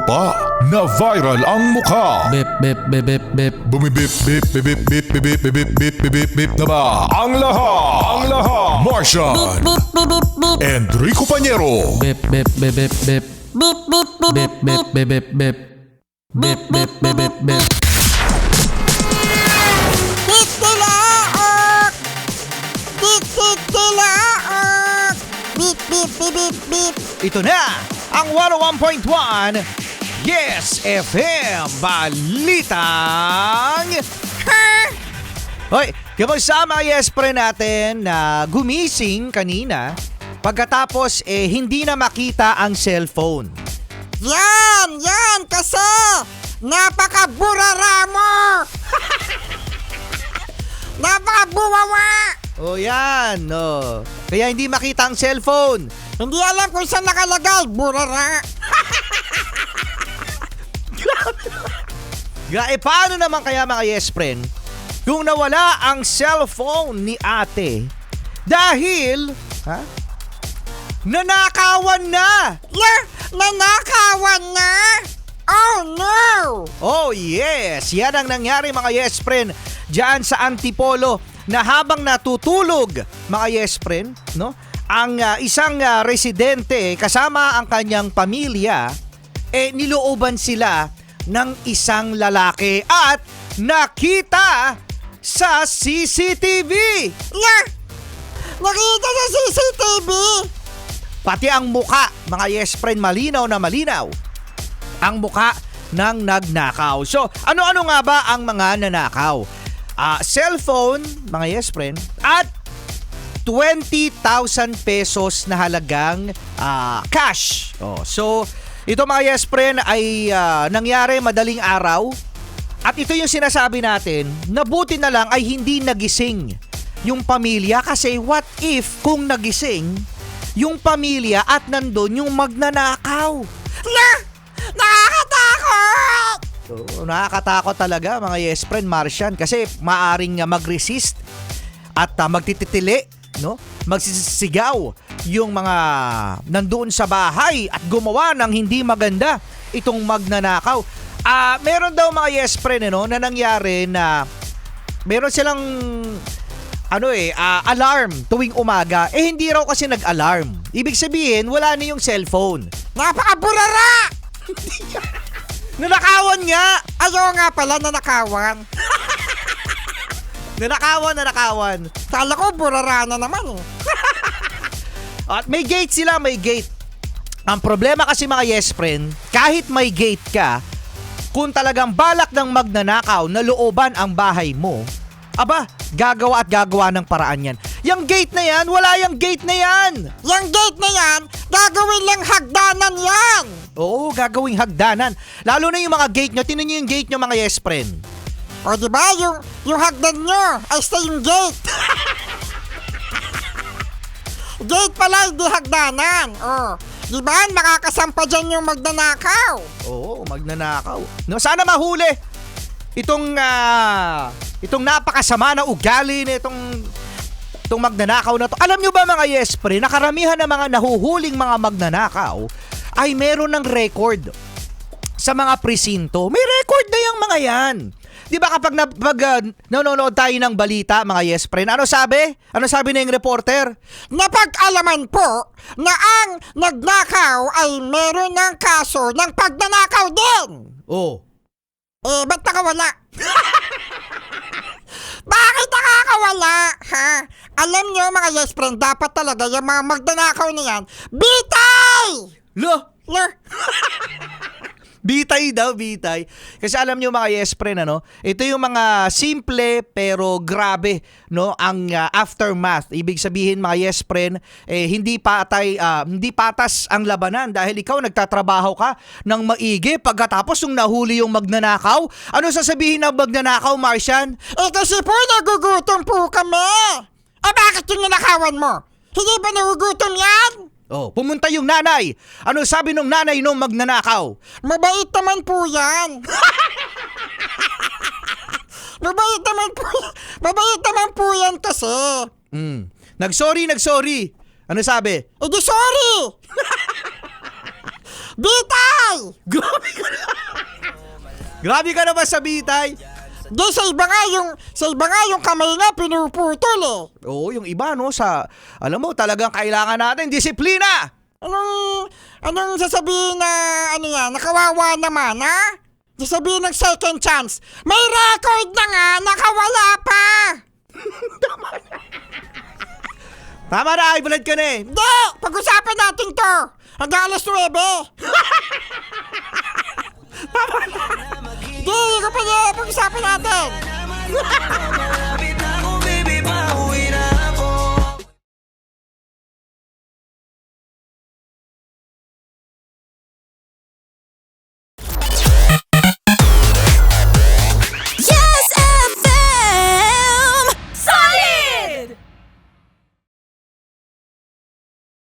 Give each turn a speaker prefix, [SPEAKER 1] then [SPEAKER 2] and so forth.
[SPEAKER 1] pa na viral ang mukha.
[SPEAKER 2] Bip, bip, bip, bip, bip.
[SPEAKER 1] Bumibip, bip, bip, bip, bip, bip, bip, bip, bip, bip, bip, bip na ba? Ang lahat! Martian! Enrico Pañero!
[SPEAKER 2] Bip, bip, bip, bip, bip. Bip, bip, bip, bip, bip, bip, bip. Bip, bip, bip, bip, bip.
[SPEAKER 3] Titilaok! Titilaok! Bip, bip, bip, bip, bip.
[SPEAKER 4] Ito na ang 101.1 Yes FM Balitang Hoy, kamusta mga Yes Pre natin na gumising kanina pagkatapos hindi na makita ang cellphone?
[SPEAKER 3] Yan kasi napakaburara mo! Napakabuwawa!
[SPEAKER 4] O yan, no. Kaya hindi makita ang cellphone.
[SPEAKER 3] Hindi alam kung saan nakalagay, burara.
[SPEAKER 4] Paano naman kaya mga Yes Friend kung nawala ang cellphone ni ate dahil nanakawan na?
[SPEAKER 3] Nanakawan na? Oh no!
[SPEAKER 4] Oh yes, yan ang nangyari mga Yes Friend diyan sa Antipolo na habang natutulog mga Yes Friend, no? Ang isang residente kasama ang kanyang pamilya nilooban sila ng isang lalaki at nakita sa CCTV.
[SPEAKER 3] Nakita sa CCTV?
[SPEAKER 4] Pati ang muka, mga Yes Friend, malinaw na malinaw ang muka ng nagnakaw. So, ano-ano nga ba ang mga nanakaw? Cellphone, mga Yes Friend, at 20,000 pesos na halagang cash. So, ito mga Yes Friend ay nangyari madaling araw. At ito yung sinasabi natin, na buti na lang ay hindi nagising yung pamilya kasi what if kung nagising yung pamilya at nandun yung magnanakaw?
[SPEAKER 3] Nakakatakot!
[SPEAKER 4] So, nakakatakot talaga mga Yes Friend, Martian, kasi maaring mag-resist at magtititili, no? Magsisigaw yung mga nandoon sa bahay at gumawa ng hindi maganda itong magnanakaw. Meron daw mga Yes Friend na nangyari na meron silang alarm tuwing umaga. Hindi raw kasi nag-alarm. Ibig sabihin, wala na yung cellphone.
[SPEAKER 3] Napakaburara!
[SPEAKER 4] Nanakawan nga!
[SPEAKER 3] Ayaw nga pala nanakawan.
[SPEAKER 4] Nanakawan.
[SPEAKER 3] Kala ko burara na naman eh.
[SPEAKER 4] At may gate sila, may gate. Ang problema kasi mga Yes Friend, kahit may gate ka, kung talagang balak ng magnanakaw na looban ang bahay mo, gagawa ng paraan yan. Yung gate na yan, wala yung gate na yan.
[SPEAKER 3] Yung gate na yan, gagawin lang hagdanan yan.
[SPEAKER 4] Oo, gagawing hagdanan. Lalo na yung mga gate nyo, tinan nyo yung gate nyo mga Yes Friend.
[SPEAKER 3] O diba, yung hagdan nyo ay sa yung gate. Gate pala, hindi hagdanan. O, diba, makakasampa dyan yung magnanakaw.
[SPEAKER 4] Oo, magnanakaw. No, sana mahuli itong napakasama na ugali na itong magnanakaw na to. Alam nyo ba mga Yes Friend, nakaramihan ng mga nahuhuling mga magnanakaw ay meron ng record sa mga presinto. May record na yung mga yan. Di ba kapag nanonood tayo ng balita, mga Yes Friend, ano sabi? Ano sabi na yung reporter?
[SPEAKER 3] Napag-alaman po na ang nagnakaw ay meron ng kaso ng pagnanakaw din.
[SPEAKER 4] Oh.
[SPEAKER 3] Ba't nakawala? Bakit nakakawala? Ha? Alam nyo mga Yes Friend, dapat talaga yung mga magnanakaw na yan, bitay!
[SPEAKER 4] Lo! Bitay daw, bitay. Kasi alam nyo mga Yes Friend, ito yung mga simple pero grabe, no, ang aftermath. Ibig sabihin mga Yes Friend, hindi patas ang labanan dahil ikaw nagtatrabaho ka ng maigi pagkatapos nung nahuli yung magnanakaw. Ano sasabihin ng magnanakaw, Martian?
[SPEAKER 3] Kasi po nagugutom po kami. Bakit yung nanakawan mo? Hindi ba nagugutom yan?
[SPEAKER 4] Pumunta yung nanay. Ano sabi nung nanay nung magnanakaw?
[SPEAKER 3] Mabait naman po yan. Mabait naman po yan kasi.
[SPEAKER 4] Nagsorry. Ano sabi?
[SPEAKER 3] Di sorry. Bitay!
[SPEAKER 4] Grabe ka naman sa bitay.
[SPEAKER 3] Di, sa iba nga yung kamay na pinuputol eh.
[SPEAKER 4] Oo, yung iba no alam mo talagang kailangan natin disiplina.
[SPEAKER 3] Anong sasabihin na, nakawawa naman, ha? Sasabihin ng second chance. May record na nga, nakawala pa!
[SPEAKER 4] Tama na, ibalad ka na eh.
[SPEAKER 3] Hindi! Pag-usapan natin to! Hanggang alas 9! Hindi, ko pa pag-usapan natin!